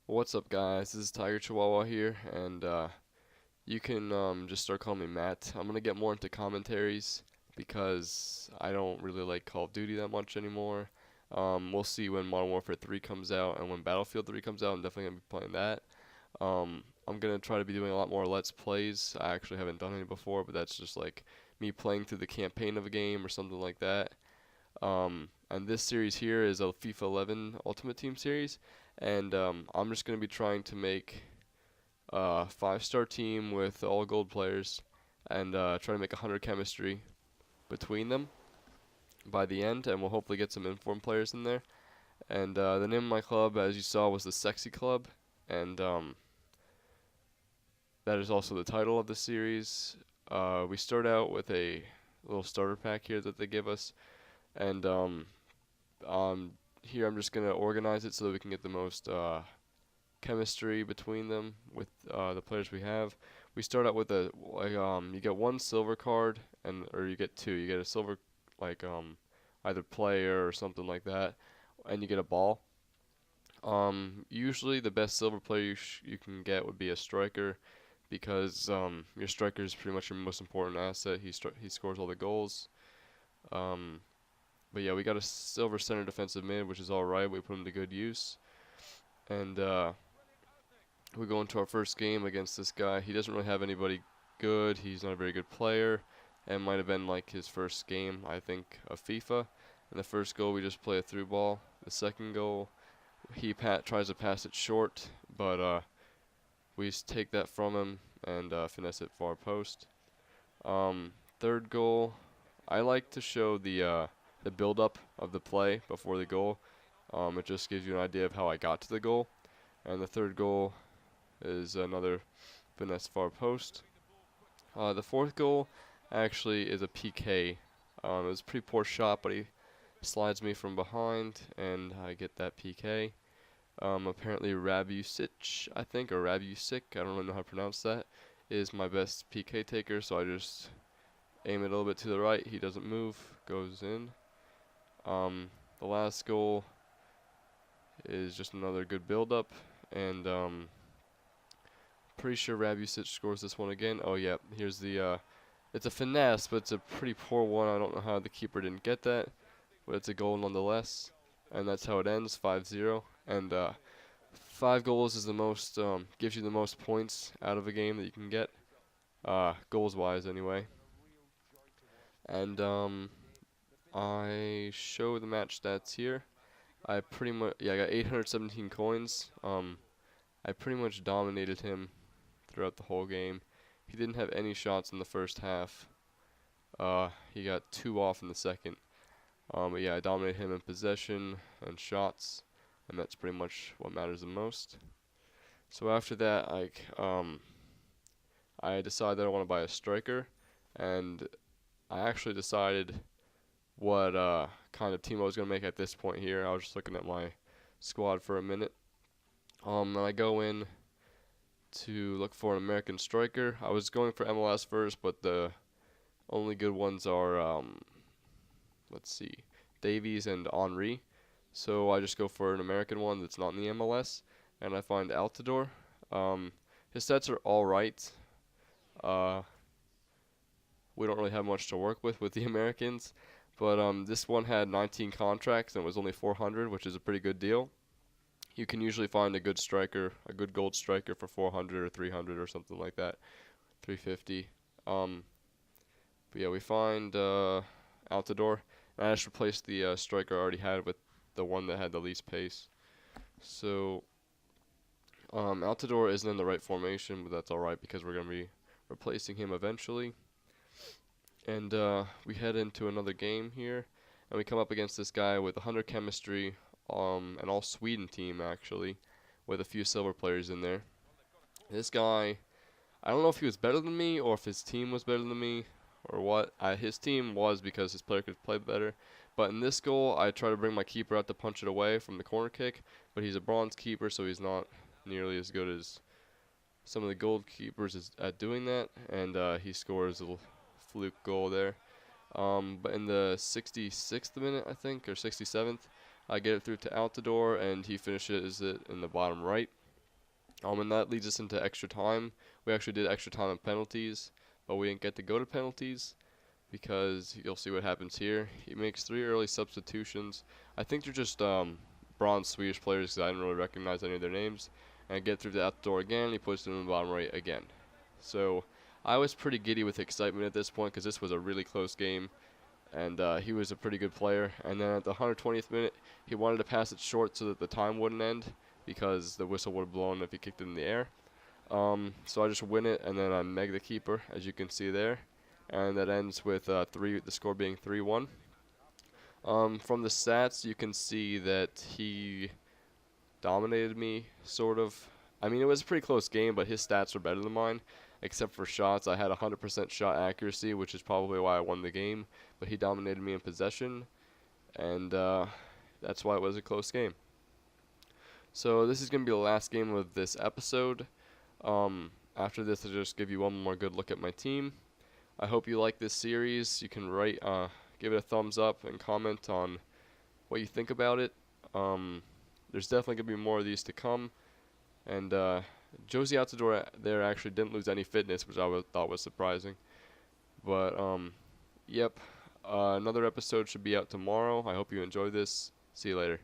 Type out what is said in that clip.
What's up, guys? This is TigerChihuahua here, and you can just start calling me Matt. I'm gonna get more into commentaries because I don't really like Call of Duty that much anymore. We'll see when Modern Warfare 3 comes out and when Battlefield 3 comes out. I'm definitely gonna be playing that. I'm gonna try to be doing a lot more Let's Plays. I actually haven't done any before, but that's just like me playing through the campaign of a game or something like that. And this series here is a FIFA 11 Ultimate Team series, and I'm just going to be trying to make a 5-star team with all gold players and try to make 100 chemistry between them by the end, and we'll hopefully get some informed players in there. And the name of my club, as you saw, was the Sexy Club, and that is also the title of the series. We start out with a little starter pack here that they give us, and here I'm just gonna organize it so that we can get the most chemistry between them with the players we have. We start out with you get one silver card or you get two. You get a silver either player or something like that, and you get a ball. Usually the best silver player you can get would be a striker because your striker is pretty much your most important asset. He scores all the goals. Um, but yeah, we got a silver center defensive mid, which is alright. We put him to good use. And we go into our first game against this guy. He doesn't really have anybody good. He's not a very good player. And might have been like his first game, I think, of FIFA. In the first goal, we just play a through ball. The second goal, he tries to pass it short, but we take that from him and finesse it far post. Third goal, I like to show the build-up of the play before the goal. It just gives you an idea of how I got to the goal. And the third goal is another finesse far post. The fourth goal actually is a PK. It was a pretty poor shot, but he slides me from behind, and I get that PK. Apparently Rabusic, I think, or Rabusic, I don't really know how to pronounce that, is my best PK taker, so I just aim it a little bit to the right. He doesn't move, goes in. The last goal is just another good build-up, and pretty sure Rabusic scores this one again. Oh yeah, here's the it's a finesse, but it's a pretty poor one. I don't know how the keeper didn't get that, but it's a goal nonetheless. And that's how it ends, 5-0. And 5 goals is the most, gives you the most points out of a game that you can get, goals-wise anyway. And I show the match stats here. I pretty much, yeah, I got 817 coins. I pretty much dominated him throughout the whole game. He didn't have any shots in the first half. He got 2 off in the second. But yeah, I dominated him in possession and shots, and that's pretty much what matters the most. So after that, I decided that I want to buy a striker, and I actually decided what kind of team I was going to make at this point here. I was just looking at my squad for a minute. And I go in to look for an American striker. I was going for MLS first, but the only good ones are, let's see, Davies and Henry. So I just go for an American one that's not in the MLS, and I find Altidore. His stats are alright. We don't really have much to work with the Americans, but this one had 19 contracts and it was only 400, which is a pretty good deal. You can usually find a good striker, a good gold striker for 400 or 300 or something like that, 350. But yeah, we find Altidore, and I just replaced the striker I already had with the one that had the least pace. So Altidore isn't in the right formation, but that's alright because we're going to be replacing him eventually. And we head into another game here, and we come up against this guy with 100 chemistry, an all Sweden team actually, with a few silver players in there. This guy, I don't know if he was better than me or if his team was better than me or what. His team was because his player could play better. But in this goal, I try to bring my keeper out to punch it away from the corner kick, but he's a bronze keeper, so he's not nearly as good as some of the gold keepers at doing that, and he scores a little fluke goal there. But in the 66th minute, I think, or 67th, I get it through to Altidore, and he finishes it in the bottom right. And that leads us into extra time. We actually did extra time and penalties, but we didn't get to go to penalties because you'll see what happens here. He makes 3 early substitutions. I think they're just bronze Swedish players because I didn't really recognize any of their names. And I get through the outdoor again. He puts them in the bottom right again. So I was pretty giddy with excitement at this point because this was a really close game, and he was a pretty good player. And then at the 120th minute, he wanted to pass it short so that the time wouldn't end because the whistle would have blown if he kicked it in the air. So I just win it, and then I meg the keeper, as you can see there, and that ends with the score being 3-1. From the stats, you can see that he dominated me, sort of. I mean, it was a pretty close game, but his stats were better than mine, except for shots. I had 100% shot accuracy, which is probably why I won the game, but he dominated me in possession, and that's why it was a close game. So this is going to be the last game of this episode. After this, I'll just give you one more good look at my team. I hope you like this series. You can give it a thumbs up and comment on what you think about it. There's definitely going to be more of these to come. And Josie Altador there actually didn't lose any fitness, which I thought was surprising. But, yep, another episode should be out tomorrow. I hope you enjoy this. See you later.